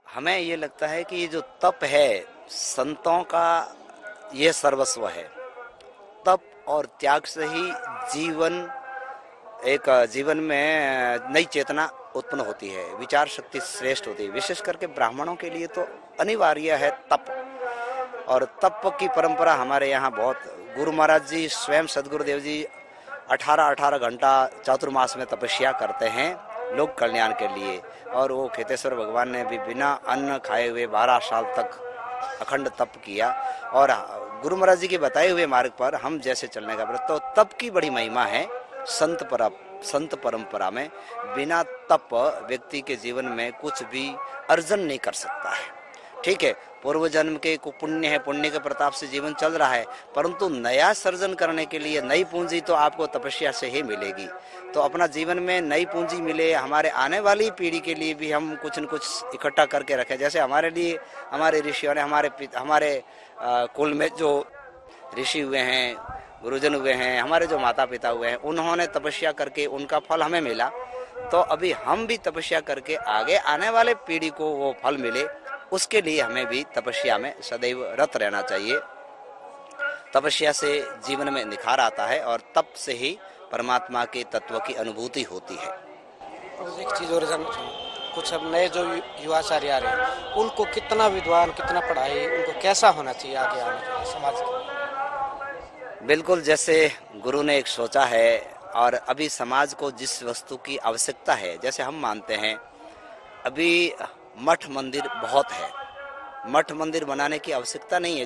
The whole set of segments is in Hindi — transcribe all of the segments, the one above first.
हमें ये लगता है कि ये जो तप है संतों का ये सर्वस्व है। तप और त्याग से ही जीवन में नई चेतना उत्पन्न होती है, विचार शक्ति श्रेष्ठ होती है। विशेष करके ब्राह्मणों के लिए तो अनिवार्य है तप, और तप की परंपरा हमारे यहाँ बहुत। गुरु महाराज जी स्वयं सदगुरुदेव जी 18 घंटा चातुर्मास में तपस्या करते हैं लोक कल्याण के लिए। और वो खेतेश्वर भगवान ने भी बिना अन्न खाए हुए 12 साल तक अखंड तप किया, और गुरु महाराज जी के बताए हुए मार्ग पर हम जैसे चलने का प्रयास। तो तप की बड़ी महिमा है। संत परंपरा में बिना तप व्यक्ति के जीवन में कुछ भी अर्जन नहीं कर सकता है। ठीक है, पूर्व जन्म के को पुण्य है, पुण्य के प्रताप से जीवन चल रहा है, परंतु नया सर्जन करने के लिए नई पूंजी तो आपको तपस्या से ही मिलेगी। तो अपना जीवन में नई पूंजी मिले, हमारे आने वाली पीढ़ी के लिए भी हम कुछ न कुछ इकट्ठा करके रखें। जैसे हमारे लिए हमारे ऋषियों ने हमारे कुल में जो ऋषि हुए हैं, गुरुजन हुए हैं, हमारे जो माता पिता हुए हैं, उन्होंने तपस्या करके उनका फल हमें मिला। तो अभी हम भी तपस्या करके आगे आने वाले पीढ़ी को वो फल मिले, उसके लिए हमें भी तपस्या में सदैव रत रहना चाहिए। तपस्या से जीवन में निखार आता है और तप से ही परमात्मा के तत्व की अनुभूति होती है। और एक चीज़ और जानना चाहूँ, कुछ अब नए जो युवाचार्य आ रहे हैं, उनको कितना विद्वान, कितना पढ़ाई, उनको कैसा होना चाहिए आगे आने के लिए समाज के? बिल्कुल, जैसे गुरु ने एक सोचा है, और अभी समाज को जिस वस्तु की आवश्यकता है, जैसे हम मानते हैं अभी मठ मंदिर बहुत है, मठ मंदिर बनाने की आवश्यकता नहीं है।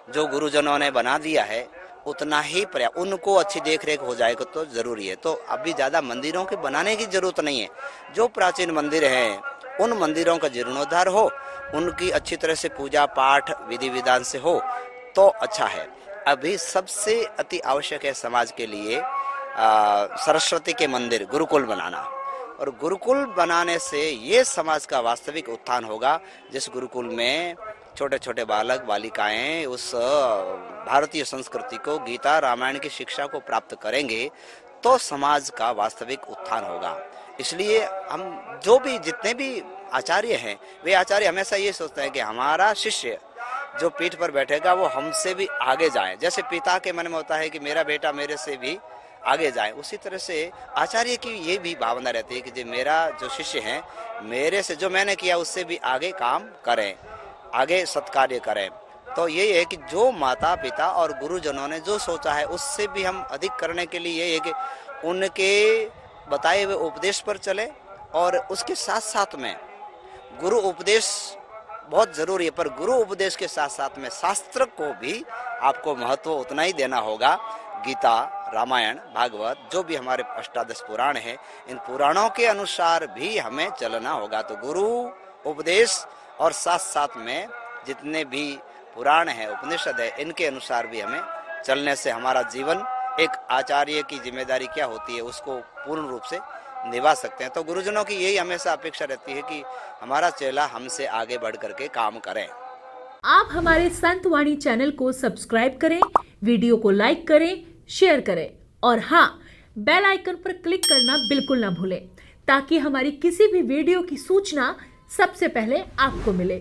जो गुरुजनों ने बना दिया है उतना ही पर्याप्त, उनको अच्छी देख रेख हो जाएगा तो जरूरी है। तो अभी ज़्यादा मंदिरों के बनाने की जरूरत नहीं है। जो प्राचीन मंदिर हैं उन मंदिरों का जीर्णोद्धार हो, उनकी अच्छी तरह से पूजा पाठ विधि विधान से हो तो अच्छा है। अभी सबसे अति आवश्यक है समाज के लिए सरस्वती के मंदिर, गुरुकुल बनाना। और गुरुकुल बनाने से ये समाज का वास्तविक उत्थान होगा। जिस गुरुकुल में छोटे छोटे बालक बालिकाएं उस भारतीय संस्कृति को, गीता रामायण की शिक्षा को प्राप्त करेंगे तो समाज का वास्तविक उत्थान होगा। इसलिए हम जितने भी आचार्य हैं, वे आचार्य हमेशा ये सोचते हैं कि हमारा शिष्य जो पीठ पर बैठेगा वो हमसे भी आगे जाए। जैसे पिता के मन में होता है कि मेरा बेटा मेरे से भी आगे जाए, उसी तरह से आचार्य की ये भी भावना रहती है कि जो मेरा जो शिष्य हैं, मेरे से जो मैंने किया उससे भी आगे काम करें, आगे सत्कार्य करें। तो यही है कि जो माता पिता और गुरुजनों ने जो सोचा है उससे भी हम अधिक करने के लिए यही है कि उनके बताए हुए उपदेश पर चले, और उसके साथ साथ में गुरु उपदेश बहुत जरूरी है, पर गुरु उपदेश के साथ साथ में शास्त्र को भी आपको महत्व उतना ही देना होगा। गीता रामायण भागवत जो भी हमारे अष्टादश पुराण हैं, इन पुराणों के अनुसार भी हमें चलना होगा। तो गुरु उपदेश और साथ साथ में जितने भी पुराण हैं, उपनिषद है, इनके अनुसार भी हमें चलने से हमारा जीवन, एक आचार्य की जिम्मेदारी क्या होती है उसको पूर्ण रूप से निभा सकते हैं। तो गुरुजनों की यही हमेशा अपेक्षा रहती है कि हमारा चेला हमसे आगे बढ़ करके काम करें। आप हमारे संत वाणी चैनल को सब्सक्राइब करें, वीडियो को लाइक करें, शेयर करें, और हाँ, बेल आइकन पर क्लिक करना बिल्कुल ना भूलें, ताकि हमारी किसी भी वीडियो की सूचना सबसे पहले आपको मिले।